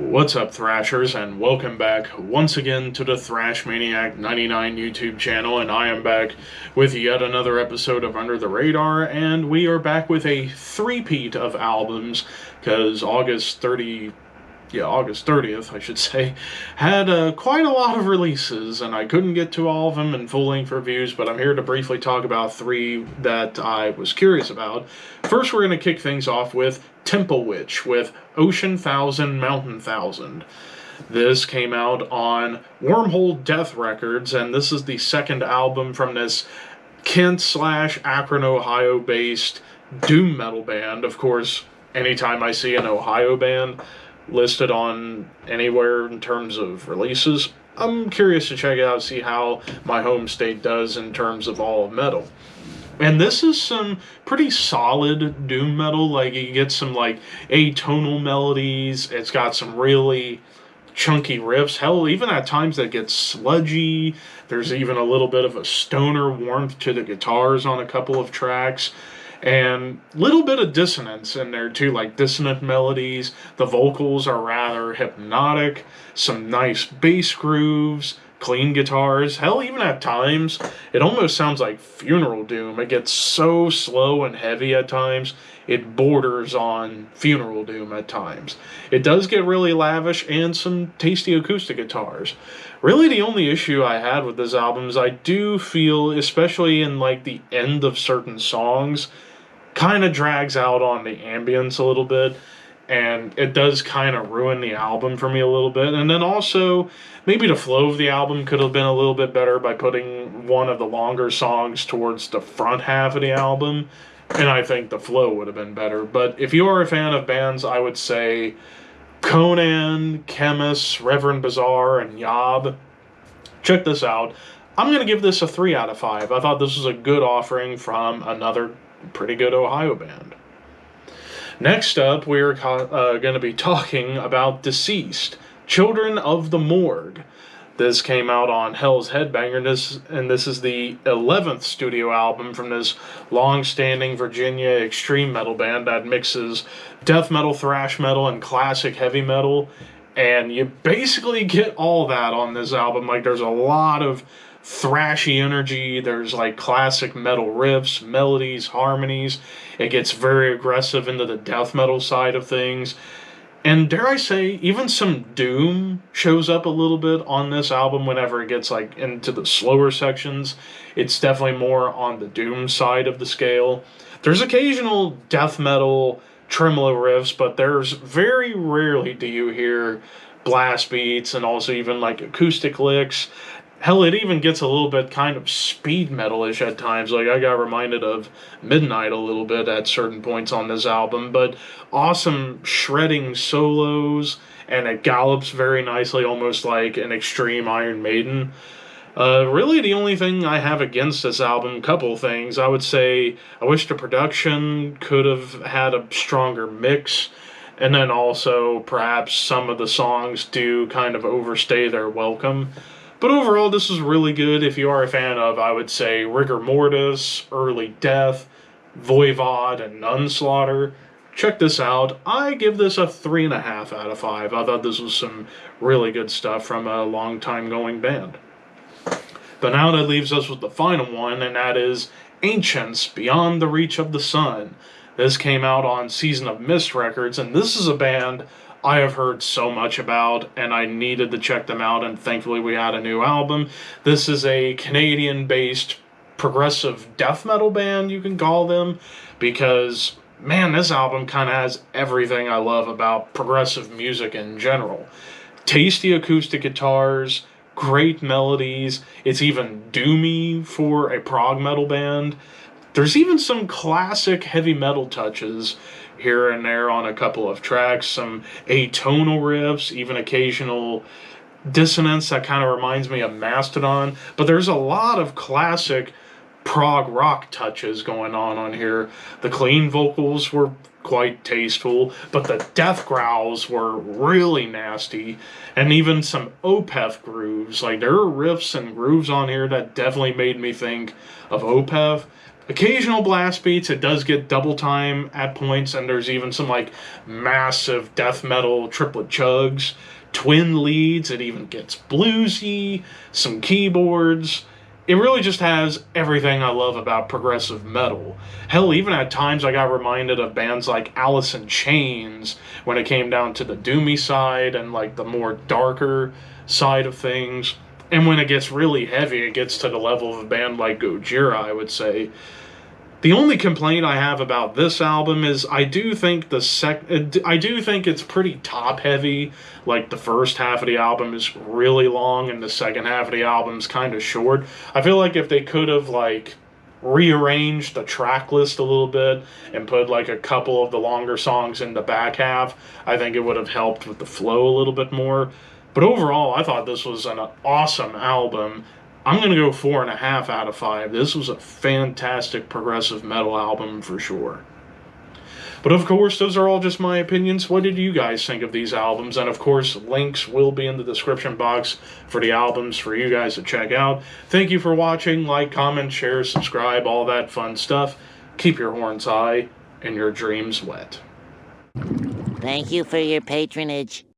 What's up, Thrashers, and welcome back once again to the Thrash Maniac 99 YouTube channel, and I am back with yet another episode of Under the Radar, and we are back with a three-peat of albums, because August 30th, I should say, had quite a lot of releases, and I couldn't get to all of them in full-length reviews, but I'm here to briefly talk about three that I was curious about. First, we're going to kick things off with Temple Witch with Ocean Thousand, Mountain Thousand. This came out on Wormhole Death Records, and this is the second album from this Kent/Akron, Ohio-based doom metal band. Of course, anytime I see an Ohio band listed on anywhere in terms of releases, I'm curious to check it out, see how my home state does in terms of all of metal. And this is some pretty solid doom metal. Like, you get some, like, atonal melodies. It's got some really chunky riffs. Hell, even at times that gets sludgy. There's even a little bit of a stoner warmth to the guitars on a couple of tracks. And a little bit of dissonance in there, too, like dissonant melodies. The vocals are rather hypnotic. Some nice bass grooves. Clean guitars. Hell, even at times, it almost sounds like funeral doom. It gets so slow and heavy at times, it borders on funeral doom at times. It does get really lavish and some tasty acoustic guitars. Really, the only issue I had with this album is I do feel, especially in like the end of certain songs, kind of drags out on the ambience a little bit. And it does kind of ruin the album for me a little bit. And then also, maybe the flow of the album could have been a little bit better by putting one of the longer songs towards the front half of the album. And I think the flow would have been better. But if you are a fan of bands, I would say Conan, Chemist, Reverend Bazaar, and Yob. Check this out. I'm going to give this a 3 out of 5. I thought this was a good offering from another pretty good Ohio band. Next up, we're going to be talking about Deceased, Children of the Morgue. This came out on Hell's Headbanger, and this is the 11th studio album from this long-standing Virginia extreme metal band that mixes death metal, thrash metal, and classic heavy metal. And you basically get all that on this album. Like, there's a lot of thrashy energy, there's like classic metal riffs, melodies, harmonies. It gets very aggressive into the death metal side of things. And dare I say, even some doom shows up a little bit on this album whenever it gets like into the slower sections. It's definitely more on the doom side of the scale. There's occasional death metal tremolo riffs, but there's very rarely do you hear blast beats and also even like acoustic licks. Hell, it even gets a little bit kind of speed metal-ish at times. Like, I got reminded of Midnight a little bit at certain points on this album. But awesome shredding solos, and it gallops very nicely, almost like an extreme Iron Maiden. Really, the only thing I have against this album, couple things. I would say I wish the production could have had a stronger mix. And then also, perhaps some of the songs do kind of overstay their welcome. But overall, this is really good. If you are a fan of, I would say, Rigor Mortis, Early Death, Voivod, and Nunslaughter, check this out. I give this a 3.5 out of 5. I thought this was some really good stuff from a long time going band. But now that leaves us with the final one, and that is Ancients, Beyond the Reach of the Sun. This came out on Season of Mist Records, and this is a band I have heard so much about, and I needed to check them out, and thankfully we had a new album. This is a Canadian-based progressive death metal band, you can call them, because, man, this album kind of has everything I love about progressive music in general. Tasty acoustic guitars, great melodies, it's even doomy for a prog metal band. There's even some classic heavy metal touches here and there on a couple of tracks, some atonal riffs, even occasional dissonance that kind of reminds me of Mastodon. But there's a lot of classic prog rock touches going on here. The clean vocals were quite tasteful, but the death growls were really nasty, and even some Opeth grooves. Like, there are riffs and grooves on here that definitely made me think of Opeth. occasional blast beats. It does get double time at points, and there's even some like massive death metal triplet chugs, twin leads. It even gets bluesy, some keyboards. It really just has everything I love about progressive metal. Hell, even at times I got reminded of bands like Alice in Chains when it came down to the doomy side and like the more darker side of things. And when it gets really heavy, it gets to the level of a band like Gojira, I would say. The only complaint I have about this album is I do think I do think it's pretty top heavy. Like the first half of the album is really long and the second half of the album's kind of short. I feel like if they could have like rearranged the track list a little bit and put like a couple of the longer songs in the back half, I think it would have helped with the flow a little bit more. But overall, I thought this was an awesome album. I'm going to go 4.5 out of 5. This was a fantastic progressive metal album for sure. But of course, those are all just my opinions. What did you guys think of these albums? And of course, links will be in the description box for the albums for you guys to check out. Thank you for watching. Like, comment, share, subscribe, all that fun stuff. Keep your horns high and your dreams wet. Thank you for your patronage.